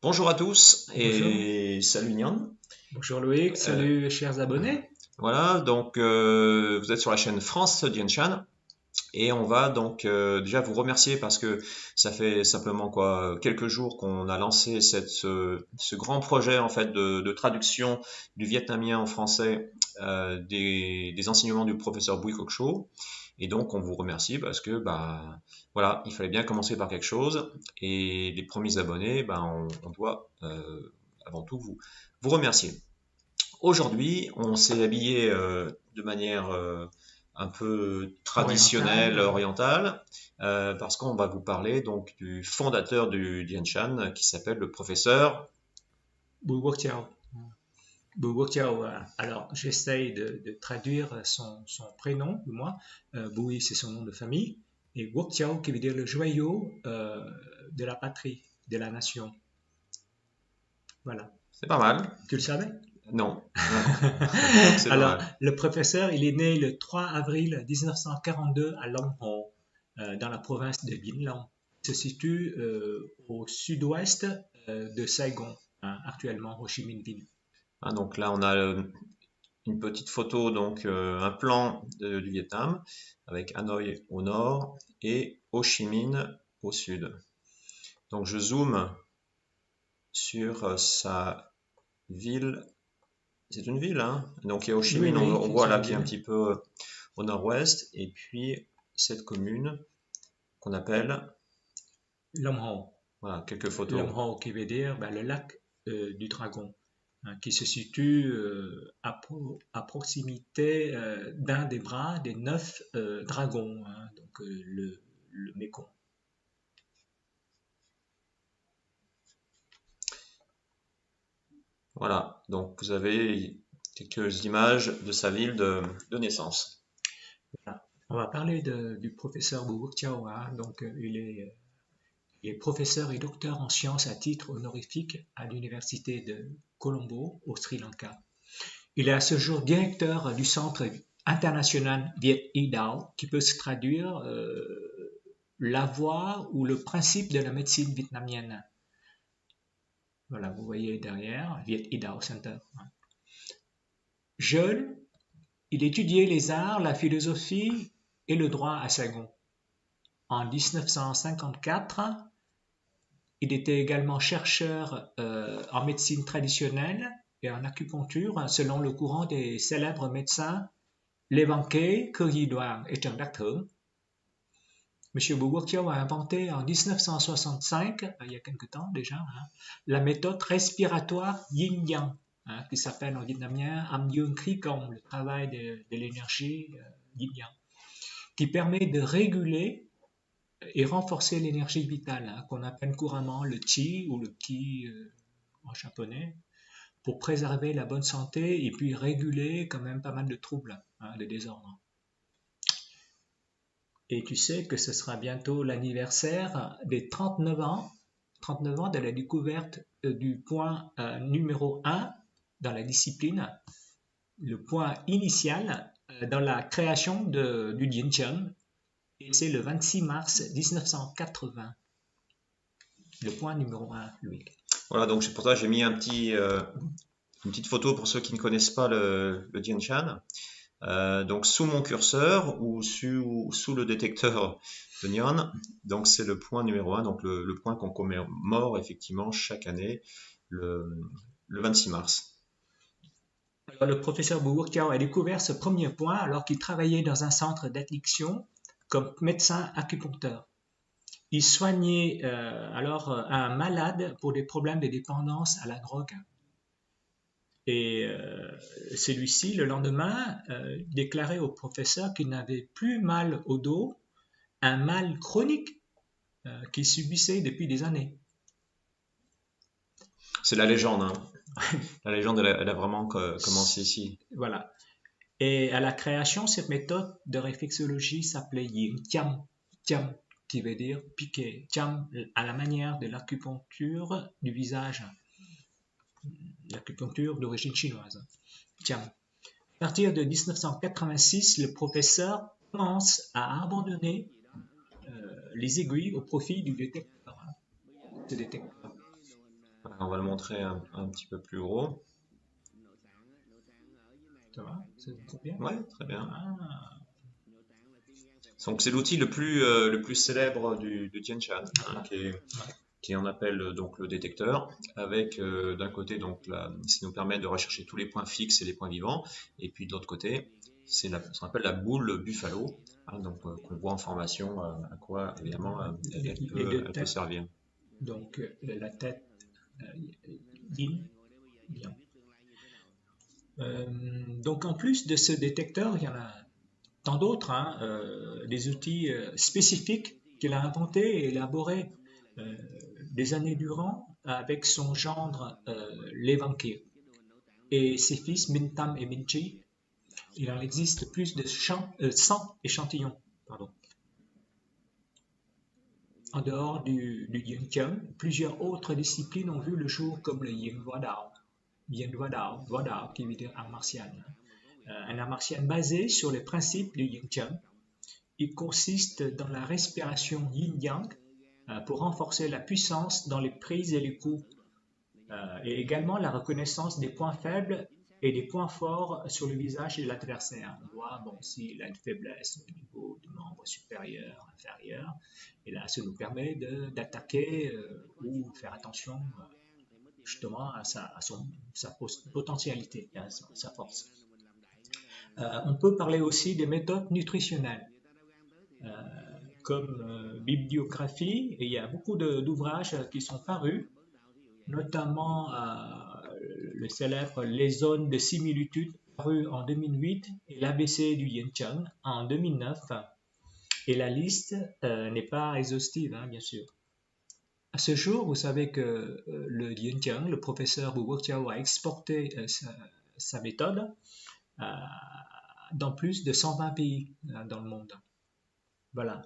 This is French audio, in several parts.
Bonjour à tous Bonjour, et salut Nian. bonjour Loïc, Euh, salut chers abonnés. voilà, donc vous êtes sur la chaîne France Dianshan et on va donc déjà vous remercier parce que ça fait simplement quoi quelques jours qu'on a lancé ce grand projet en fait de traduction du vietnamien en français des enseignements du professeur Bui Cóc Cho. Et donc on vous remercie parce que bah voilà, il fallait bien commencer par quelque chose et les premiers abonnés, ben on doit avant tout vous remercier. Aujourd'hui, on s'est habillé de manière un peu traditionnelle, Oriental, orientale, parce qu'on va vous parler donc du fondateur du Dian Shan, qui s'appelle le professeur. Bùi Quốc Châu. Bùi Quốc Châu, alors j'essaye de traduire son prénom, du moins. Bùi, c'est son nom de famille, et Quốc Châu qui veut dire le joyau de la patrie, de la nation. Voilà. C'est pas mal. Tu le savais? Non, donc c'est pas Alors, mal. le professeur, il est né le 3 avril 1942 à Long Ho, dans la province de Vĩnh Long. Il se situe au sud-ouest de Saigon, hein, actuellement Ho Chi Minh Ville. Hein, donc là, on a une petite photo, donc un plan du Vietnam avec Hanoï au nord et Ho Chi Minh au sud. Donc je zoome sur sa ville. C'est une ville, hein. Donc il y a Ho Chi Oui, Minh, oui, on voit c'est là une qui est un ville. petit peu au nord-ouest, et puis cette commune qu'on appelle, Long Ho. voilà, quelques photos. Long Ho qui veut dire le lac du dragon, hein, qui se situe à proximité d'un des bras des 9 dragons, hein, donc le Mékong. Voilà, donc vous avez quelques images de sa ville de naissance. Voilà. On va parler du professeur Boubouk Chao, hein. Donc, il est professeur et docteur en sciences à titre honorifique à l'université de Colombo, au Sri Lanka. Il est à ce jour directeur du Centre international Viet Ê Dao, qui peut se traduire la voie ou le principe de la médecine vietnamienne. Voilà, vous voyez derrière, Viet Ê Dao Center. Jeune, il étudiait les arts, la philosophie et le droit à Saigon. En 1954, il était également chercheur en médecine traditionnelle et en acupuncture selon le courant des célèbres médecins Lê Văn Kế, Cơ Di Đoàn et Trần Đắc Thưởng. M. Bùi Quốc Châu a inventé en 1965, il y a quelque temps déjà, hein, la méthode respiratoire Yin-Yang, hein, qui s'appelle en vietnamien Am Dương Khí Công, le travail de l'énergie Yin-Yang, qui permet de réguler et renforcer l'énergie vitale, hein, qu'on appelle couramment le Qi ou le Qi en japonais, pour préserver la bonne santé et puis réguler quand même pas mal de troubles, hein, de désordres. Et tu sais que ce sera bientôt l'anniversaire des 39 ans de la découverte du point numéro 1 dans la discipline, le point initial dans la création du Dien Chen, et c'est le 26 mars 1980, le point numéro 1, Louis. Voilà, donc c'est pour ça que j'ai mis une petite photo pour ceux qui ne connaissent pas le Dian Shan. Donc sous mon curseur ou sous le détecteur de Nyan, donc c'est le point numéro un, donc le point qu'on commémore effectivement chaque année le, le 26 mars. Alors, le professeur Bourkiao a découvert ce premier point alors qu'il travaillait dans un centre d'addiction comme médecin acupuncteur. Il soignait alors un malade pour des problèmes de dépendance à la drogue. Et celui-ci, le lendemain, déclarait au professeur qu'il n'avait plus mal au dos, un mal chronique qu'il subissait depuis des années. C'est la légende, hein. La légende, elle a vraiment commencé ici. Voilà. Et à la création, cette méthode de réflexologie s'appelait Yin Tiam, Tiam, qui veut dire piquer, Tiam, à la manière de l'acupuncture du visage, l'acupuncture d'origine chinoise. Tiam. À partir de 1986, le professeur commence à abandonner les aiguilles au profit du détecteur. Ce détecteur. Voilà, on va le montrer un petit peu plus gros. Ça va? C'est bien? Ouais, très bien. Ah, Donc c'est l'outil le plus célèbre du Tianshan, hein, qui en appelle donc le détecteur, avec d'un côté donc ça nous permet de rechercher tous les points fixes et les points vivants, et puis de l'autre côté c'est ce qu'on appelle la boule Buffalo, hein, donc qu'on voit en formation à quoi évidemment les deux elle peut têtes, servir. donc la tête yin, yang. Donc en plus de ce détecteur, il y en a tant d'autres, hein, des outils spécifiques qu'il a inventés et élaborés euh, des années durant avec son gendre Levankir et ses fils Mintam et Minchi. Il en existe plus de 100 échantillons. Pardon. En dehors du Yin Chun, plusieurs autres disciplines ont vu le jour comme le Yin Wadao. Yin Wadao qui veut dire art martial. Un art martial basé sur les principes du Yin Chun. Il consiste dans la respiration yin-yang pour renforcer la puissance dans les prises et les coups, et également la reconnaissance des points faibles et des points forts sur le visage de l'adversaire. On voit s'il a une faiblesse au niveau du membre supérieur, inférieur, et là ça nous permet d'attaquer ou faire attention justement à sa potentialité, à sa force. On peut parler aussi des méthodes nutritionnelles. Comme bibliographie, et il y a beaucoup d'ouvrages qui sont parus, notamment le célèbre Les zones de similitude paru en 2008 et l'ABC du Yin Chun en 2009. Et la liste n'est pas exhaustive, hein, bien sûr. À ce jour, vous savez que le Yin Chun, le professeur Wu Guoqiao, a exporté sa méthode dans plus de 120 pays dans le monde. Voilà.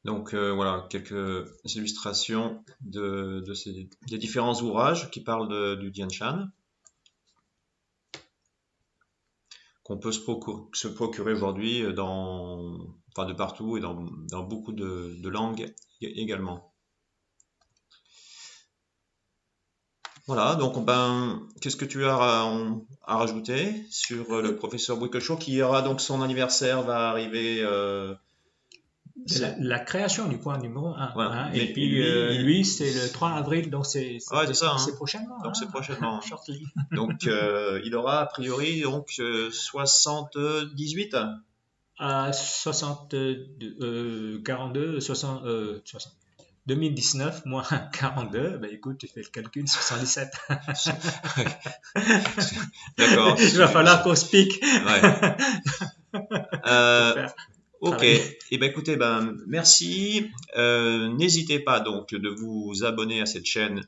Donc voilà, quelques illustrations des différents ouvrages qui parlent du Tianshan, qu'on peut se procurer aujourd'hui de partout et dans beaucoup de langues également. Voilà, donc qu'est-ce que tu as à rajouter sur le professeur Bricolchaud qui aura donc son anniversaire va arriver La création du point numéro 1. Voilà. Hein, et puis lui, c'est le 3 avril, donc c'est prochainement. Donc c'est prochainement. Shortly. Donc il aura a priori donc 78. 42, 60, 2019 moins 42, ben écoute, tu fais le calcul, 77. D'accord. Il va falloir qu'on se pique. Ouais. Ok. Et écoutez, merci. N'hésitez pas donc de vous abonner à cette chaîne.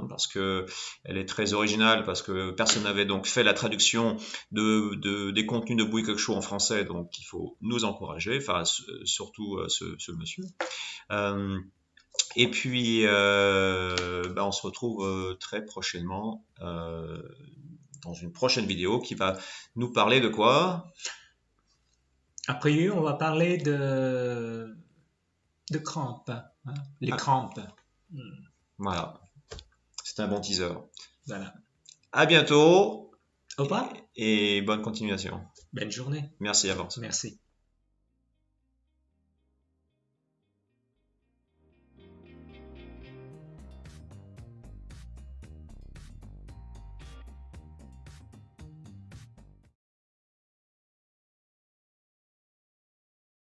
Parce que elle est très originale, parce que personne n'avait donc fait la traduction des contenus de Bouygues Show en français, donc il faut nous encourager, enfin surtout ce monsieur. Et puis on se retrouve très prochainement dans une prochaine vidéo qui va nous parler de quoi? A priori, on va parler de crampes, hein, les crampes. Voilà. C'est un bon teaser. Voilà. À bientôt. Au revoir. Et bonne continuation. Bonne journée. Merci à avance. Merci.